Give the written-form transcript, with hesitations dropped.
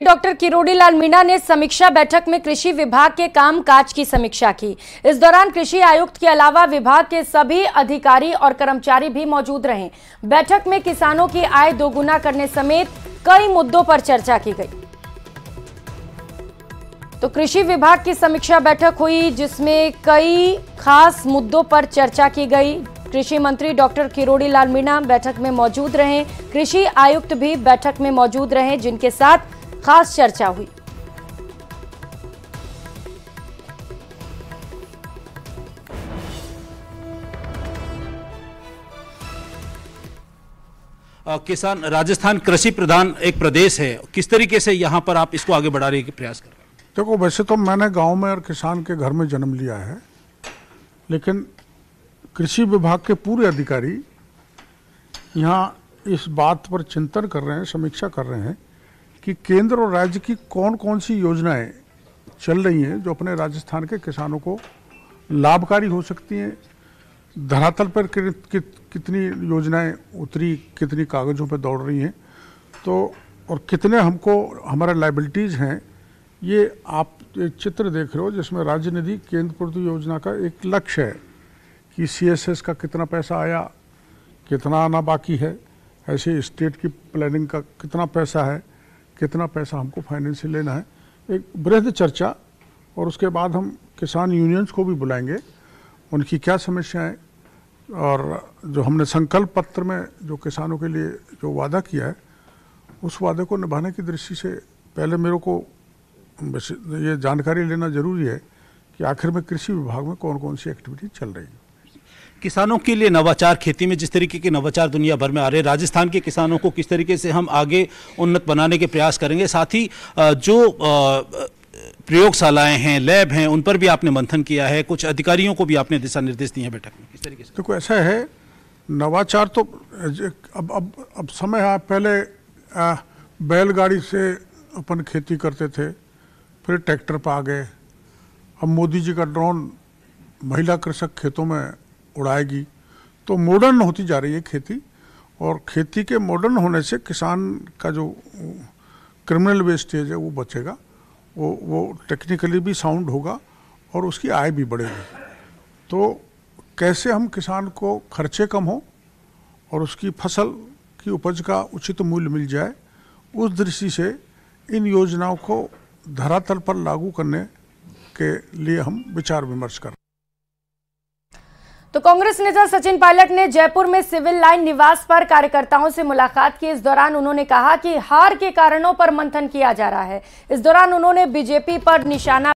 Doctor Kirori Lal Meena ने समीक्षा बैठक में कृषि विभाग के कामकाज की समीक्षा की। इस दौरान कृषि आयुक्त के अलावा विभाग के सभी अधिकारी और कर्मचारी भी मौजूद रहे। बैठक में किसानों की आय दोगुना करने समेत कई मुद्दों पर चर्चा की गई। तो कृषि विभाग की समीक्षा बैठक हुई जिसमें कई खास मुद्दों पर चर्चा की गई। कृषि मंत्री डॉक्टर किरोड़ी लाल मीणा बैठक में मौजूद रहे। कृषि आयुक्त भी बैठक में मौजूद रहे जिनके साथ खास चर्चा हुई। किसान राजस्थान कृषि प्रधान एक प्रदेश है, किस तरीके से यहाँ पर आप इसको आगे बढ़ाने के प्रयास कर रहे हैं? देखो, वैसे तो मैंने गांव में और किसान के घर में जन्म लिया है, लेकिन कृषि विभाग के पूरे अधिकारी यहाँ इस बात पर चिंतन कर रहे हैं, समीक्षा कर रहे हैं कि केंद्र और राज्य की कौन कौन सी योजनाएं चल रही हैं जो अपने राजस्थान के किसानों को लाभकारी हो सकती हैं। धरातल पर कितनी योजनाएं उतरी, कितनी कागज़ों पर दौड़ रही हैं, तो और कितने हमको हमारा लायबिलिटीज़ हैं। ये आप एक चित्र देख रहे हो जिसमें राज्य निधि केंद्र पूर्ति योजना का एक लक्ष्य है कि CSS का कितना पैसा आया, कितना आना बाकी है, ऐसे स्टेट की प्लानिंग का कितना पैसा है, कितना पैसा हमको फाइनेंस से लेना है। एक बृहद चर्चा, और उसके बाद हम किसान यूनियंस को भी बुलाएंगे, उनकी क्या समस्याएं, और जो हमने संकल्प पत्र में जो किसानों के लिए जो वादा किया है उस वादे को निभाने की दृष्टि से पहले मेरे को ये जानकारी लेना जरूरी है कि आखिर में कृषि विभाग में कौन कौन सी एक्टिविटी चल रही है। किसानों के लिए नवाचार, खेती में जिस तरीके के नवाचार दुनिया भर में आ रहे हैं, राजस्थान के किसानों को किस तरीके से हम आगे उन्नत बनाने के प्रयास करेंगे, साथ ही जो प्रयोगशालाएं हैं, लैब हैं, उन पर भी आपने मंथन किया है, कुछ अधिकारियों को भी आपने दिशा निर्देश दिए हैं बैठक में, किस तरीके से? देखो, ऐसा है, नवाचार तो अब समय है। पहले बैलगाड़ी से अपन खेती करते थे, फिर ट्रैक्टर पर आ गए, अब मोदी जी का ड्रोन महिला कृषक खेतों में उड़ाएगी, तो मॉडर्न होती जा रही है खेती। और खेती के मॉडर्न होने से किसान का जो क्रिमिनल वेस्टेज है वो बचेगा, वो टेक्निकली भी साउंड होगा और उसकी आय भी बढ़ेगी। तो कैसे हम किसान को खर्चे कम हो और उसकी फसल की उपज का उचित मूल्य मिल जाए, उस दृष्टि से इन योजनाओं को धरातल पर लागू करने के लिए हम विचार विमर्श कर रहे हैं। तो कांग्रेस नेता सचिन पायलट ने जयपुर में सिविल लाइन निवास पर कार्यकर्ताओं से मुलाकात की। इस दौरान उन्होंने कहा कि हार के कारणों पर मंथन किया जा रहा है। इस दौरान उन्होंने बीजेपी पर निशाना